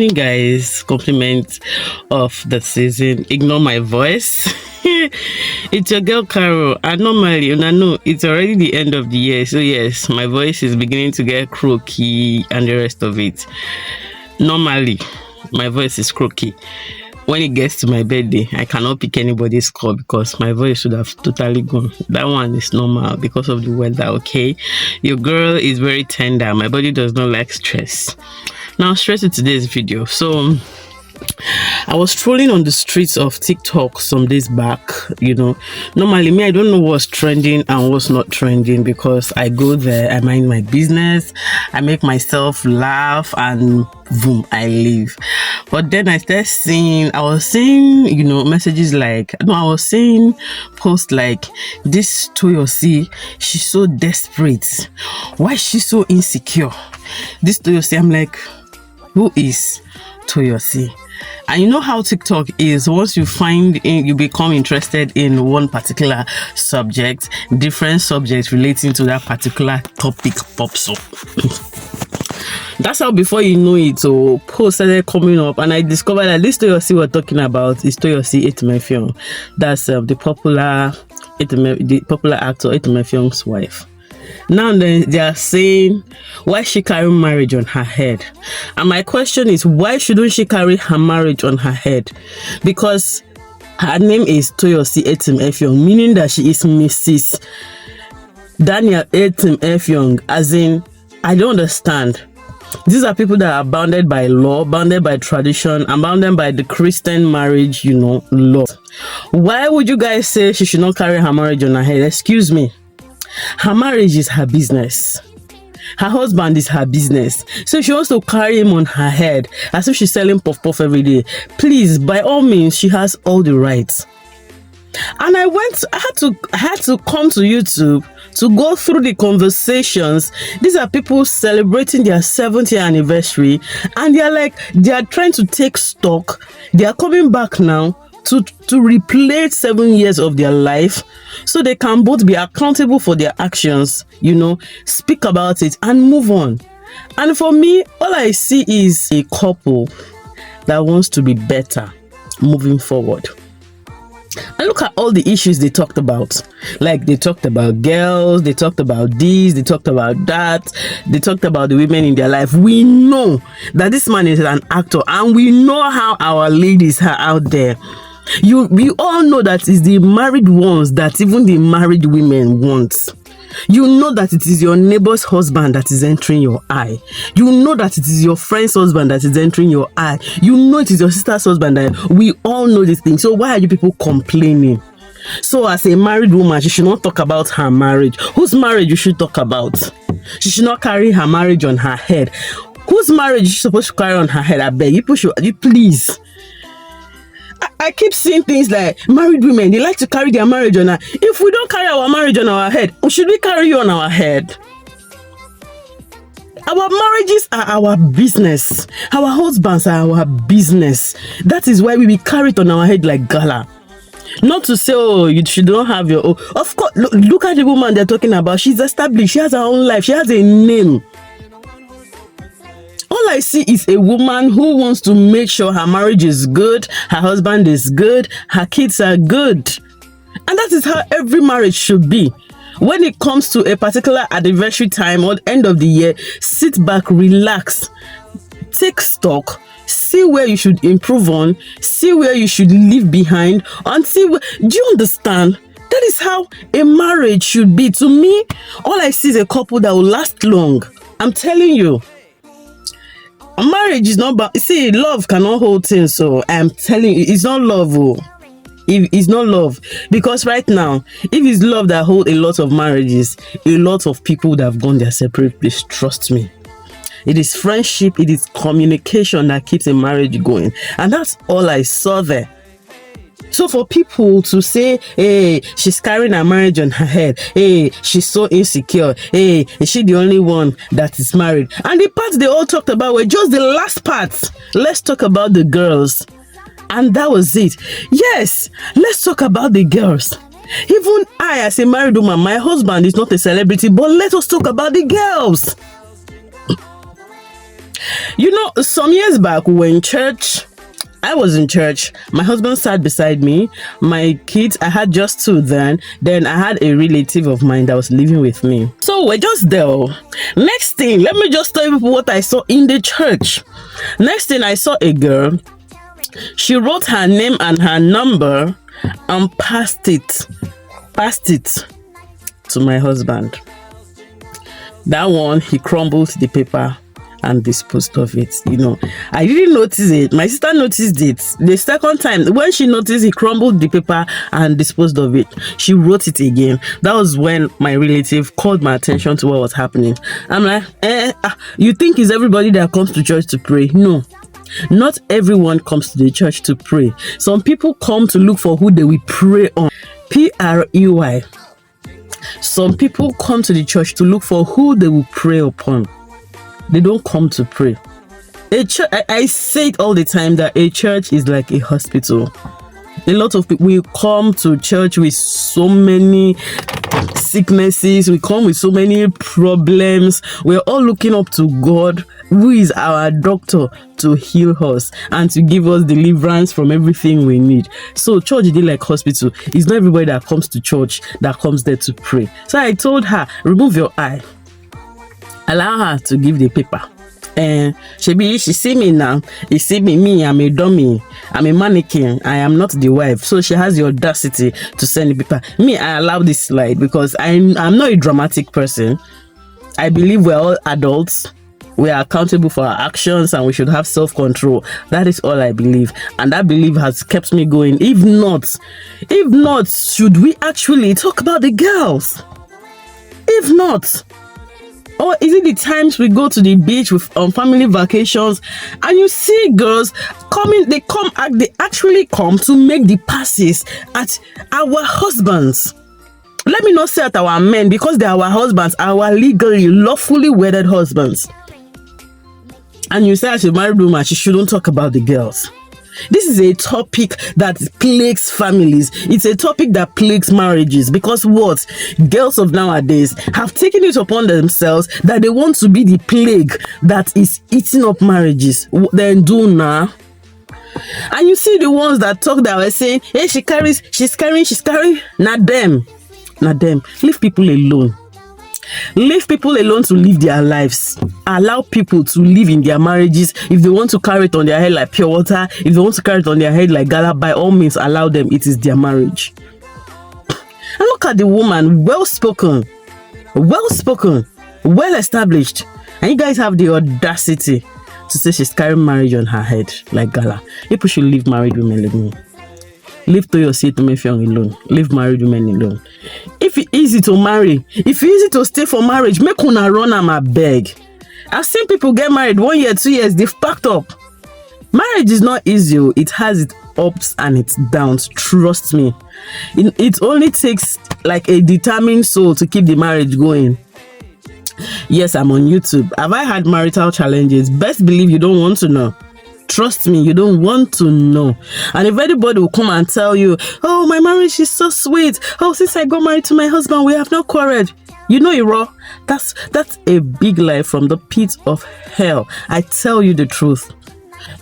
morning, guys. Compliment of the season. Ignore my voice. It's your girl Carol, and normally, I know it's already the end of the year, so yes, my voice is beginning to get croaky and the rest of it. Normally, my voice is croaky. When it gets to my birthday, I cannot pick anybody's call because my voice should have totally gone. That one is normal because of the weather, okay? Your girl is very tender. My body does not like stress. Now, straight to today's video. So, I was strolling on the streets of TikTok some days back. Normally me, I don't know what's trending and what's not trending because I go there, I mind my business, I make myself laugh, and boom, I leave. But then I was seeing messages like, I was seeing posts like, this Toyosi, she's so desperate. Why is she so insecure? This Toyosi, I'm like, who is Toyosi? And you know how TikTok is. Once you become interested in one particular subject, different subjects relating to that particular topic pops up. That's how before you know it, so posts started coming up, and I discovered that this Toyosi we're talking about is Toyosi Etimefion's. That's the popular actor Etimefion's wife. Now then, they are saying, why she carry marriage on her head? And my question is, why shouldn't she carry her marriage on her head? Because her name is Toyosi Etim-Effiong, meaning that she is Mrs. Daniel Etim-Effiong. As in, I don't understand. These are people that are bounded by law, bounded by tradition, and bounded by the Christian marriage, law. Why would you guys say she should not carry her marriage on her head? Excuse me. Her marriage is her business. Her husband is her business. So she wants to carry him on her head as if she's selling puff puff every day. Please, by all means, she has all the rights. And I had to come to YouTube to go through the conversations. These are people celebrating their 70th anniversary, and they are trying to take stock. They are coming back now to replay 7 years of their life so they can both be accountable for their actions, speak about it and move on. And for me, all I see is a couple that wants to be better moving forward. And look at all the issues they talked about. Like, they talked about girls, they talked about this, they talked about that, they talked about the women in their life. We know that this man is an actor, and we know how our ladies are out there. We all know that it's the married ones that even the married women want. You know that it is your neighbor's husband that is entering your eye. You know that it is your friend's husband that is entering your eye. You know it is your sister's husband. We all know this thing. So why are you people complaining? So as a married woman, she should not talk about her marriage. Whose marriage you should talk about? She should not carry her marriage on her head. Whose marriage is she supposed to carry on her head? I beg you, please. I keep seeing things like married women, they like to carry their marriage on her. If we don't carry our marriage on our head, should we carry you on our head? Our marriages are our business. Our husbands are our business. That is why we will carry it on our head like gala. Not to say, you should not have your own. Of course, look at the woman they're talking about. She's established. She has her own life. She has a name. All I see is a woman who wants to make sure her marriage is good, her husband is good, her kids are good. And that is how every marriage should be. When it comes to a particular anniversary time or end of the year, sit back, relax, take stock, see where you should improve on, see where you should leave behind, and see do you understand? That is how a marriage should be. To me, all I see is a couple that will last long. I'm telling you. Marriage is not about, see, love cannot hold things, so I'm telling you, it's not love. It's not love, because right now, if it's love that hold a lot of marriages, a lot of people would have gone their separate place. Trust me. It is friendship, it is communication that keeps a marriage going, and that's all I saw there. So for people to say, hey, she's carrying her marriage on her head, hey, she's so insecure, hey, is she the only one that is married? And the parts they all talked about were just the last parts. Let's talk about the girls. And that was it. Yes, let's talk about the girls. Even I, as a married woman, my husband is not a celebrity, but let us talk about the girls. You know, some years back, we were in church. I was in church. My husband sat beside me. My kids, I had just two then. Then I had a relative of mine that was living with me. So we're just there. Next thing, let me just tell you what I saw in the church. Next thing, I saw a girl. She wrote her name and her number and passed it to my husband. That one, he crumbled the paper and disposed of it. You know, I didn't notice it. My sister noticed it. The second time, when she noticed, he crumbled the paper and disposed of it. She wrote it again. That was when my relative called my attention to what was happening. I'm like, you think it's everybody that comes to church to pray? No. Not everyone comes to the church to pray. Some people come to look for who they will pray on. P-R-E-Y. Some people come to the church to look for who they will pray upon. They don't come to pray. A church, I say it all the time that a church is like a hospital. A lot of people, we come to church with so many sicknesses, we come with so many problems. We're all looking up to God, who is our doctor, to heal us and to give us deliverance from everything we need. So church is like hospital. It's not everybody that comes to church that comes there to pray. So I told her, remove your eye. Allow her to give the paper. And she see me now. You see me, I'm a dummy. I'm a mannequin. I am not the wife. So she has the audacity to send the paper. Me, I allow this slide because I'm not a dramatic person. I believe we're all adults. We are accountable for our actions and we should have self-control. That is all I believe. And that belief has kept me going. If not, should we actually talk about the girls? If not, or is it the times we go to the beach with family vacations and you see girls coming, they actually come to make the passes at our husbands. Let me not say at our men because they are our husbands, our legally, lawfully wedded husbands. And you say as a married woman, she shouldn't talk about the girls. This is a topic that plagues families. It's a topic that plagues marriages because what? Girls of nowadays have taken it upon themselves that they want to be the plague that is eating up marriages. Then do now. And you see the ones that talk that were saying, hey, she's carrying. Not them. Leave people alone. Leave people alone to live their lives. Allow people to live in their marriages. If they want to carry it on their head like pure water, if they want to carry it on their head like gala, by all means allow them. It is their marriage. And look at the woman, well spoken, well established, and you guys have the audacity to say she's carrying marriage on her head like gala. People should leave married women alone. Leave to your seat to make alone. Leave married women alone. If it's easy to marry, if it's easy to stay for marriage, make una run am abeg. I've seen people get married 1 year, 2 years, they've packed up. Marriage is not easy. It has its ups and its downs. Trust me. It only takes like a determined soul to keep the marriage going. Yes, I'm on YouTube. Have I had marital challenges? Best believe you don't want to know. Trust me, you don't want to know. And if anybody will come and tell you, oh, my marriage is so sweet. Oh, since I got married to my husband, we have not quarreled. You know it raw. That's a big lie from the pit of hell. I tell you the truth.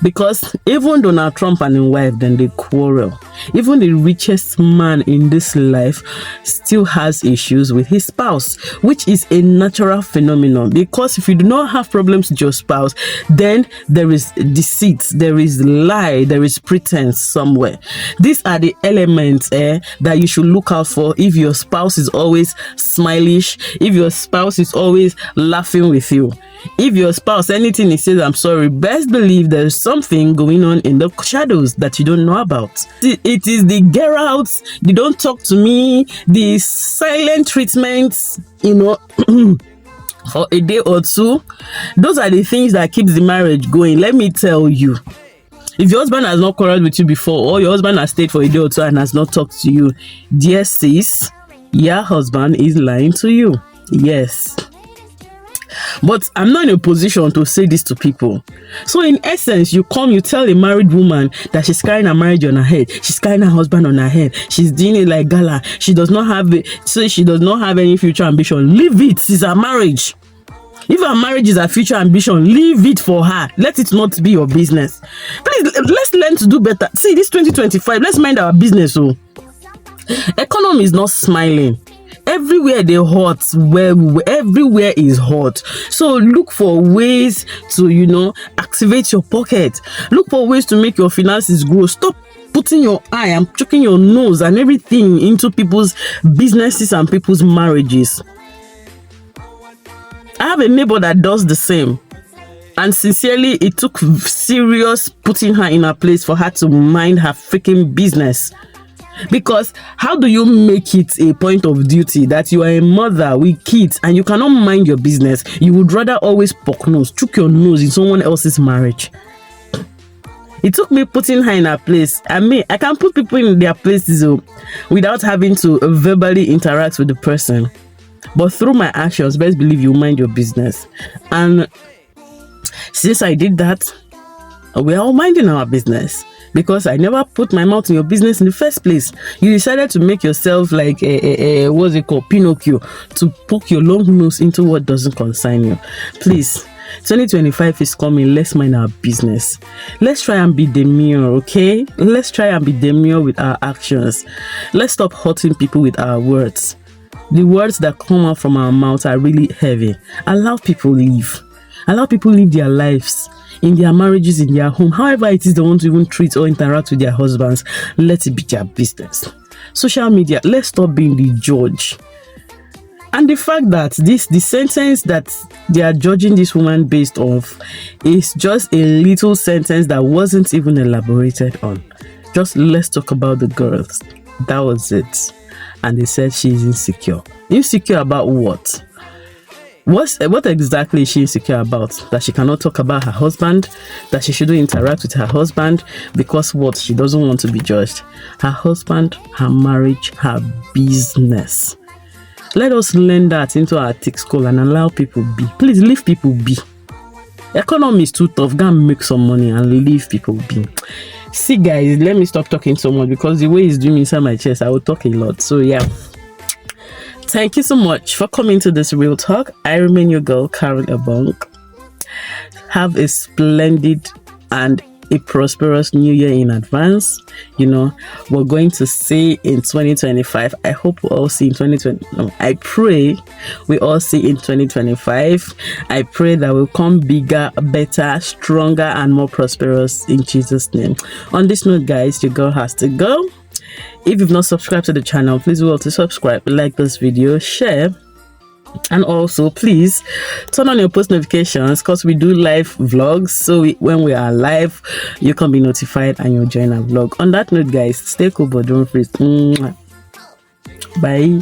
Because even Donald Trump and his wife, then they quarrel. Even the richest man in this life still has issues with his spouse, which is a natural phenomenon. Because if you do not have problems with your spouse, then there is deceit, there is lie, there is pretense somewhere. These are the elements that you should look out for if your spouse is always smilish, if your spouse is always laughing with you. If your spouse, anything he says, I'm sorry, best believe there's something going on in the shadows that you don't know about. It is the get out, they don't talk to me, the silent treatments, for a day or two. Those are the things that keeps the marriage going. Let me tell you. If your husband has not quarreled with you before, or your husband has stayed for a day or two and has not talked to you, dear sis, your husband is lying to you. Yes. But I'm not in a position to say this to people. So in essence, you tell a married woman that she's carrying her marriage on her head. She's carrying her husband on her head. She's doing it like gala. She does not have any future ambition. Leave it. It's a marriage. If her marriage is her future ambition, leave it for her. Let it not be your business. Please, let's learn to do better. See, this 2025, let's mind our business. So, economy is not smiling. Everywhere they hot, everywhere is hot. So look for ways to, activate your pocket. Look for ways to make your finances grow. Stop putting your eye and choking your nose and everything into people's businesses and people's marriages. I have a neighbor that does the same. And sincerely, it took serious putting her in her place for her to mind her freaking business. Because how do you make it a point of duty that you are a mother with kids and you cannot mind your business? You would rather always poke nose, chook your nose in someone else's marriage. It took me putting her in her place. I can put people in their places without having to verbally interact with the person. But through my actions, best believe you mind your business. And since I did that, we're all minding our business. Because I never put my mouth in your business in the first place. You decided to make yourself like what's it called, Pinocchio, to poke your long nose into what doesn't concern you. Please, 2025 is coming. Let's mind our business. Let's try and be demure, okay? Let's try and be demure with our actions. Let's stop hurting people with our words. The words that come out from our mouth are really heavy. Allow people live. Allow people live their lives. In their marriages, in their home, however it is they want to even treat or interact with their husbands, let it be their business. Social media, let's stop being the judge. And the fact that the sentence that they are judging this woman based off is just a little sentence that wasn't even elaborated on. Just let's talk about the girls. That was it. And they said she's insecure. Insecure about what? What exactly is she insecure about? That she cannot talk about her husband? That she shouldn't interact with her husband? Because what? She doesn't want to be judged. Her husband, her marriage, her business. Let us learn that into our thick skull and allow people be. Please leave people be. Economy is too tough. Go and make some money and leave people be. See guys, let me stop talking so much because the way it's doing inside my chest, I will talk a lot. So yeah. Thank you so much for coming to this real talk. I remain your girl, Karen Ebong. Have a splendid and a prosperous new year in advance. We're going to see in 2025. I hope we all see in 2020. No, I pray we all see in 2025. I pray that we'll come bigger, better, stronger, and more prosperous in Jesus' name. On this note, guys, your girl has to go. If you've not subscribed to the channel, please do to subscribe, like this video, share, and also please turn on your post notifications because we do live vlogs. So when we are live, you can be notified and you'll join our vlog. On that note, guys, stay cool but don't freeze. Bye.